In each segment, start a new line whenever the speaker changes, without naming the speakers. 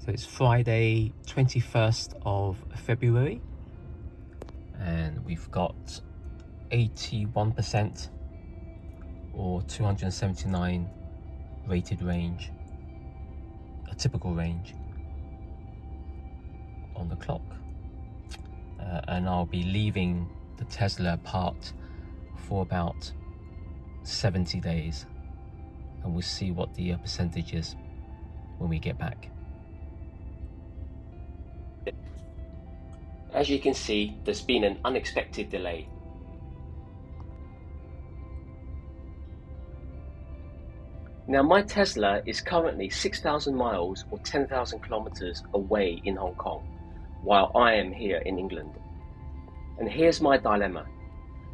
So it's Friday 21st of February and we've got 81% or 279 rated range, a typical range on the clock. And I'll be leaving the Tesla apart for about 70 days and we'll see what the percentage is when we get back. As you can see, there's been an unexpected delay. Now my Tesla is currently 6,000 miles or 10,000 kilometers away in Hong Kong, while I am here in England. And here's my dilemma.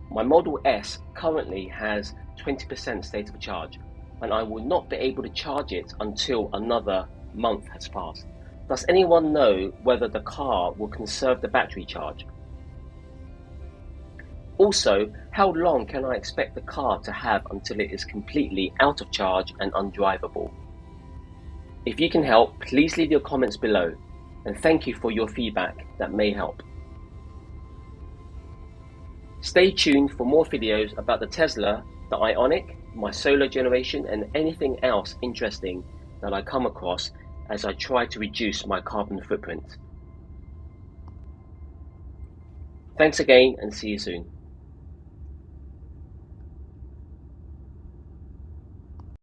My Model S currently has 20% state of charge, and I will not be able to charge it until another month has passed. Does anyone know whether the car will conserve the battery charge? Also, how long can I expect the car to have until it is completely out of charge and undrivable? If you can help, please leave your comments below, and thank you for your feedback that may help. Stay tuned for more videos about the Tesla, the Ioniq, my solar generation, and anything else interesting that I come across as I try to reduce my carbon footprint. Thanks again and see you soon.